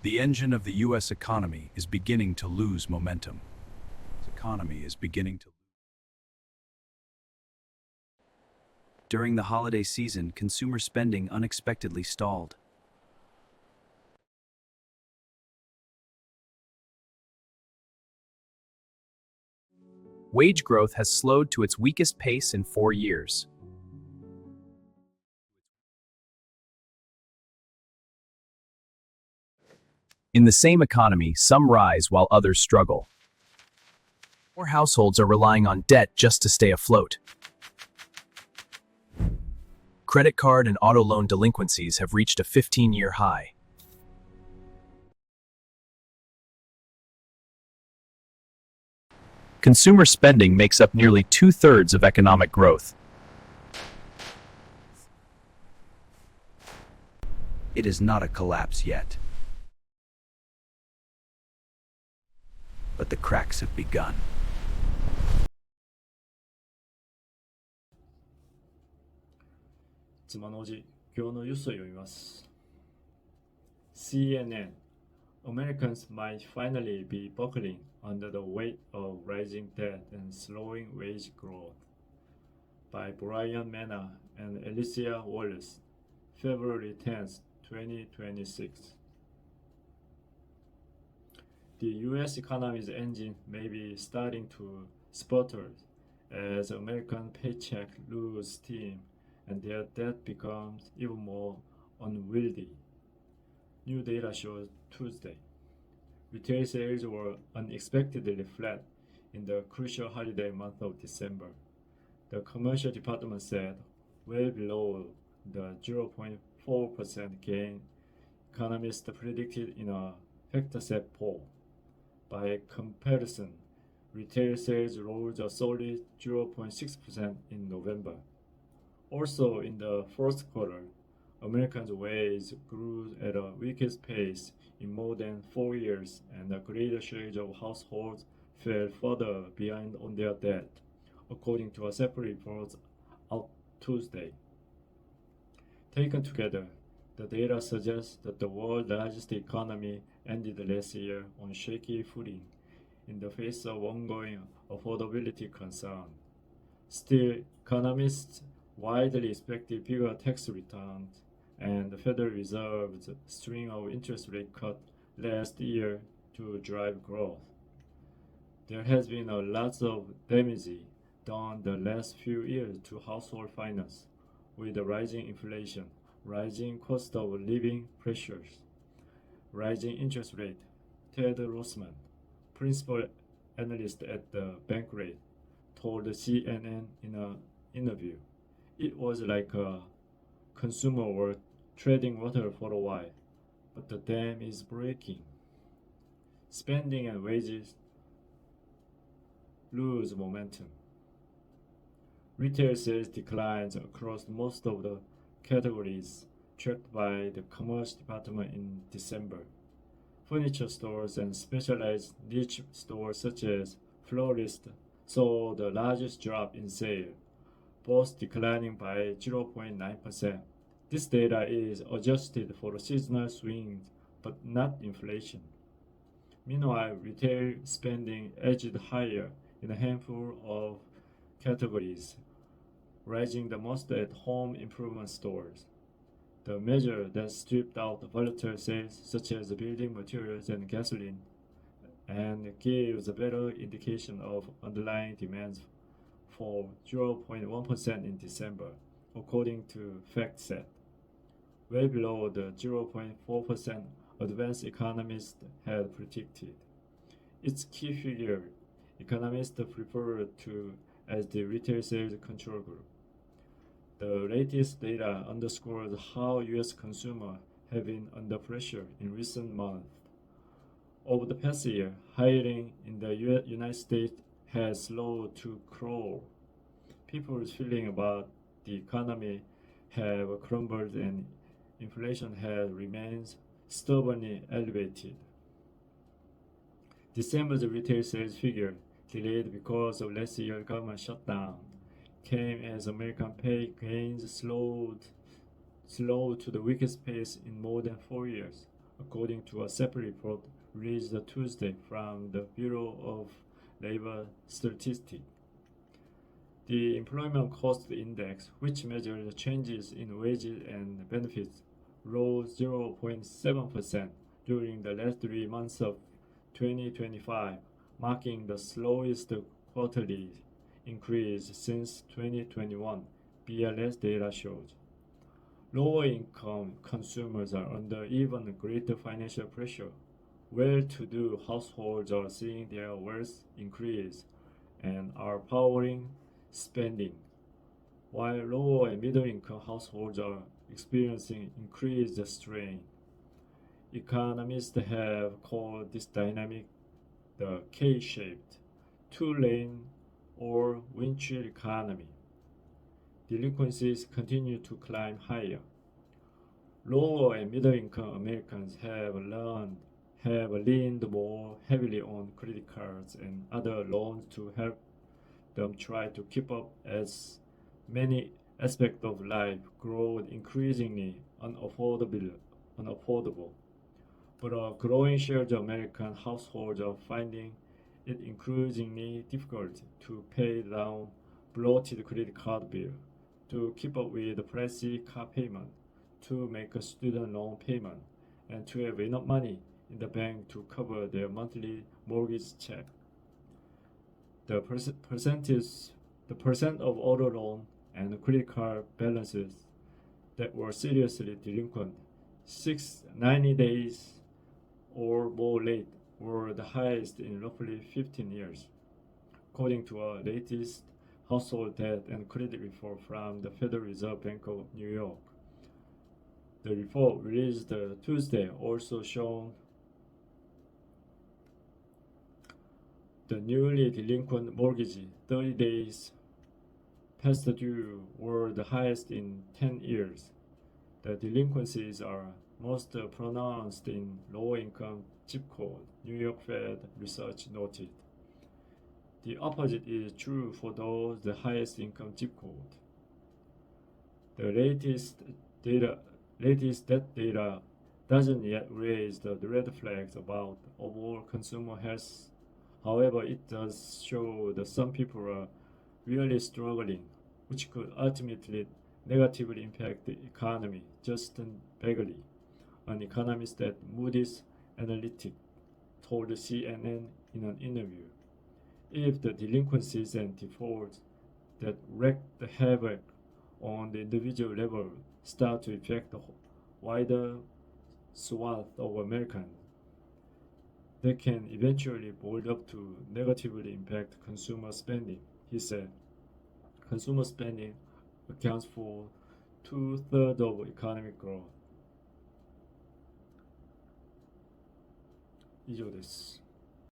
The engine of the U.S. economy is beginning to lose momentum. The economy is beginning to. During the holiday season, consumer spending unexpectedly stalled. Wage growth has slowed to its weakest pace in 4 years. In the same economy, some rise while others struggle. More households are relying on debt just to stay afloat. Credit card and auto loan delinquencies have reached a 15-year high. Consumer spending makes up nearly 2/3 of economic growth. It is not a collapse yet, but the cracks have begun. Tsummanおじ今日のニュースを読みます。CNN Americans might finally be buckling under the weight of rising debt and slowing wage growth by Brian Mena and Alicia Wallace, February 10th, 2026. The US economy's engine may be starting to sputter as American paychecks lose steam and their debt becomes even more unwieldy. New data shows Tuesday. Retail sales were unexpectedly flat in the crucial holiday month of December. The commercial department said, well below the 0.4% gain economists predicted in a FactSet poll. By comparison, retail sales rose a solid 0.6% in November. Also, in the first quarter, Americans' wages grew at a weakest pace in more than 4 years, and a greater share of households fell further behind on their debt, according to a separate report out Tuesday. Taken together, the data suggests that the world's largest economy ended last year on shaky footing in the face of ongoing affordability concerns. Still, economists widely expected bigger tax returns and the Federal Reserve's string of interest rate cuts last year to drive growth. There has been a lot of damage done the last few years to household finance, with the rising inflation, rising cost of living pressures, rising interest rate. Ted Rossman, principal analyst at the Bankrate, told CNN in an interview, "It was like a consumer were treading water for a while, but the dam is breaking. Spending and wages lose momentum." Retail sales declines across most of the categories tracked by the Commerce Department in December. Furniture stores and specialized niche stores such as florists saw the largest drop in sales, both declining by 0.9%. This data is adjusted for seasonal swings, but not inflation. Meanwhile, retail spending edged higher in a handful of categories, rising the most at home improvement stores. The measure that stripped out volatile sales such as building materials and gasoline and gives a better indication of underlying demand for 0.1% in December, according to FactSet, well below the 0.4% advanced economists had predicted. Its key figure, economists refer to as the retail sales control group. The latest data underscores how U.S. consumers have been under pressure in recent months. Over the past year, hiring in the United States has slowed to crawl. People's feelings about the economy have crumbled and inflation has remained stubbornly elevated. December's retail sales figure, delayed because of last year's government shutdown, came as American pay gains slowed to the weakest pace in more than 4 years, according to a separate report released Tuesday from the Bureau of Labor Statistics. The Employment Cost Index, which measures changes in wages and benefits, rose 0.7% during the last 3 months of 2025, marking the slowest quarterly increase since 2021, BLS data shows. Lower-income consumers are under even greater financial pressure. Well-to-do households are seeing their wealth increase and are powering spending, while lower and middle-income households are experiencing increased strain. Economists have called this dynamic the K-shaped, two-lane or windshield economy. Delinquencies continue to climb higher. Lower and middle-income Americans have leaned more heavily on credit cards and other loans to help them try to keep up as many aspects of life grow increasingly unaffordable. But a growing share of American households are finding it increasingly difficult to pay down bloated credit card bills, to keep up with the pricey car payment, to make a student loan payment, and to have enough money in the bank to cover their monthly mortgage check. The percent of auto loan and credit card balances that were seriously delinquent 90 days or more late were the highest in roughly 15 years, according to our latest household debt and credit report from the Federal Reserve Bank of New York. The report released Tuesday also showed the newly delinquent mortgage 30 days past due were the highest in 10 years. The delinquencies are most pronounced in low-income zip code, New York Fed research noted. The opposite is true for those the highest income zip code. The latest debt data doesn't yet raise the red flags about overall consumer health. However, it does show that some people are really struggling, which could ultimately negatively impact the economy. Justin Bagley, an economist at Moody's Analytics, told CNN in an interview, if the delinquencies and defaults that wreak the havoc on the individual level start to affect the wider swath of Americans, they can eventually boil up to negatively impact consumer spending, he said. Consumer spending accounts for 2/3 of economic growth. 以上です。